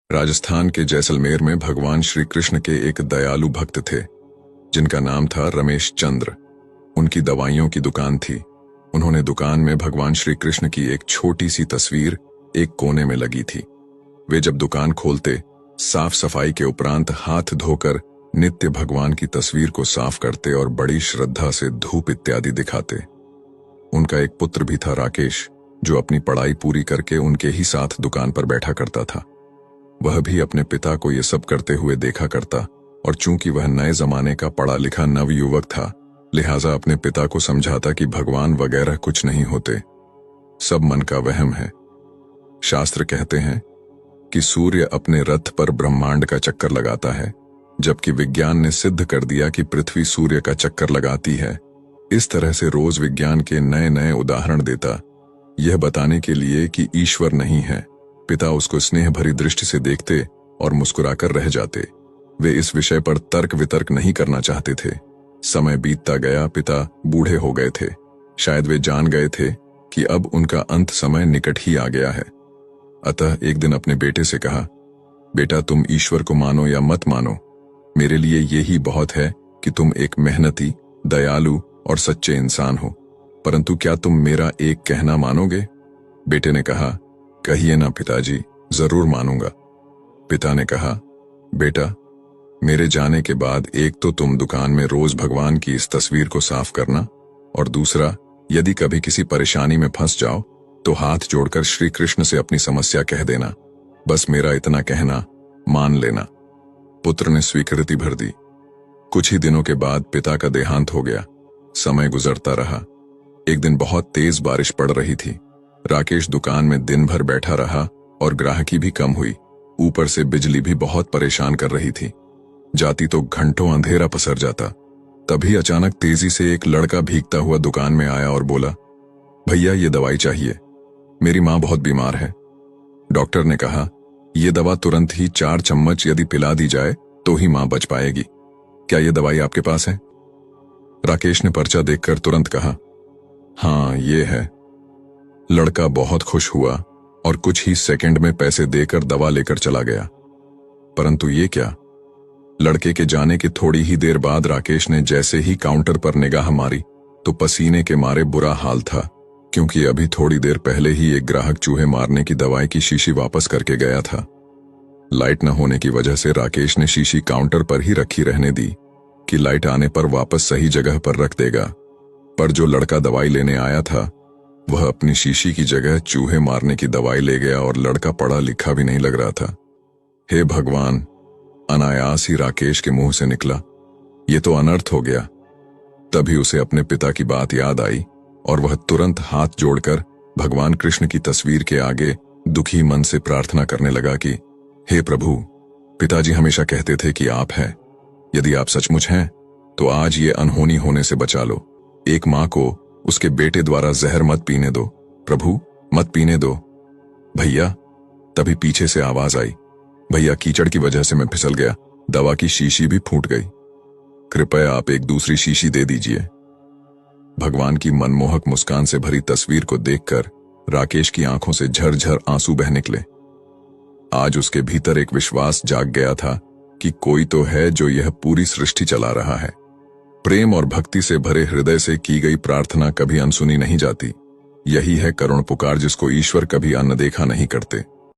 राजस्थान के जैसलमेर में भगवान श्री कृष्ण के एक दयालु भक्त थे जिनका नाम था रमेश चंद्र। उनकी दवाइयों की दुकान थी। उन्होंने दुकान में भगवान श्री कृष्ण की एक छोटी सी तस्वीर एक कोने में लगी थी। वे जब दुकान खोलते साफ सफाई के उपरांत हाथ धोकर नित्य भगवान की तस्वीर को साफ करते और बड़ी श्रद्धा से धूप इत्यादि दिखाते। उनका एक पुत्र भी था राकेश, जो अपनी पढ़ाई पूरी करके उनके ही साथ दुकान पर बैठा करता था। वह भी अपने पिता को ये सब करते हुए देखा करता और चूंकि वह नए जमाने का पढ़ा लिखा नवयुवक था, लिहाजा अपने पिता को समझाता कि भगवान वगैरह कुछ नहीं होते, सब मन का वहम है। शास्त्र कहते हैं कि सूर्य अपने रथ पर ब्रह्मांड का चक्कर लगाता है, जबकि विज्ञान ने सिद्ध कर दिया कि पृथ्वी सूर्य का चक्कर लगाती है। इस तरह से रोज विज्ञान के नए नए उदाहरण देता, यह बताने के लिए कि ईश्वर नहीं है। पिता उसको स्नेह भरी दृष्टि से देखते और मुस्कुराकर रह जाते। वे इस विषय पर तर्क वितर्क नहीं करना चाहते थे। समय बीतता गया, पिता बूढ़े हो गए थे। शायद वे जान गए थे कि अब उनका अंत समय निकट ही आ गया है। अतः एक दिन अपने बेटे से कहा, बेटा, तुम ईश्वर को मानो या मत मानो, मेरे लिए यही बहुत है कि तुम एक मेहनती, दयालु और सच्चे इंसान हो। परंतु क्या तुम मेरा एक कहना मानोगे? बेटे ने कहा, कहिए ना पिताजी, जरूर मानूंगा। पिता ने कहा, बेटा, मेरे जाने के बाद एक तो तुम दुकान में रोज भगवान की इस तस्वीर को साफ करना, और दूसरा, यदि कभी किसी परेशानी में फंस जाओ तो हाथ जोड़कर श्री कृष्ण से अपनी समस्या कह देना। बस मेरा इतना कहना मान लेना। पुत्र ने स्वीकृति भर दी। कुछ ही दिनों के बाद पिता का देहांत हो गया। समय गुजरता रहा। एक दिन बहुत तेज बारिश पड़ रही थी। राकेश दुकान में दिन भर बैठा रहा और ग्राहकी भी कम हुई। ऊपर से बिजली भी बहुत परेशान कर रही थी। जाती तो घंटों अंधेरा पसर जाता। तभी अचानक तेजी से एक लड़का भीगता हुआ दुकान में आया और बोला, भैया, ये दवाई चाहिए, मेरी माँ बहुत बीमार है। डॉक्टर ने कहा, ये दवा तुरंत ही 4 चम्मच यदि पिला दी जाए तो ही माँ बच पाएगी। क्या ये दवाई आपके पास है? राकेश ने पर्चा देखकर तुरंत कहा, हाँ, ये है। लड़का बहुत खुश हुआ और कुछ ही सेकंड में पैसे देकर दवा लेकर चला गया। परंतु ये क्या, लड़के के जाने के थोड़ी ही देर बाद राकेश ने जैसे ही काउंटर पर निगाह मारी तो पसीने के मारे बुरा हाल था, क्योंकि अभी थोड़ी देर पहले ही एक ग्राहक चूहे मारने की दवाई की शीशी वापस करके गया था। लाइट न होने की वजह से राकेश ने शीशी काउंटर पर ही रखी रहने दी कि लाइट आने पर वापस सही जगह पर रख देगा। पर जो लड़का दवाई लेने आया था वह अपनी शीशी की जगह चूहे मारने की दवाई ले गया और लड़का पढ़ा लिखा भी नहीं लग रहा था। हे भगवान, अनायास ही राकेश के मुंह से निकला, ये तो अनर्थ हो गया। तभी उसे अपने पिता की बात याद आई और वह तुरंत हाथ जोड़कर भगवान कृष्ण की तस्वीर के आगे दुखी मन से प्रार्थना करने लगा कि हे प्रभु, पिताजी हमेशा कहते थे कि आप हैं। यदि आप सचमुच हैं तो आज ये अनहोनी होने से बचा लो। एक माँ को उसके बेटे द्वारा जहर मत पीने दो, प्रभु, मत पीने दो। भैया, तभी पीछे से आवाज आई, भैया, कीचड़ की वजह से मैं फिसल गया, दवा की शीशी भी फूट गई, कृपया आप एक दूसरी शीशी दे दीजिए। भगवान की मनमोहक मुस्कान से भरी तस्वीर को देखकर राकेश की आंखों से झरझर आंसू बह निकले। आज उसके भीतर एक विश्वास जाग गया था कि कोई तो है जो यह पूरी सृष्टि चला रहा है। प्रेम और भक्ति से भरे हृदय से की गई प्रार्थना कभी अनसुनी नहीं जाती। यही है करुण पुकार जिसको ईश्वर कभी अनदेखा नहीं करते।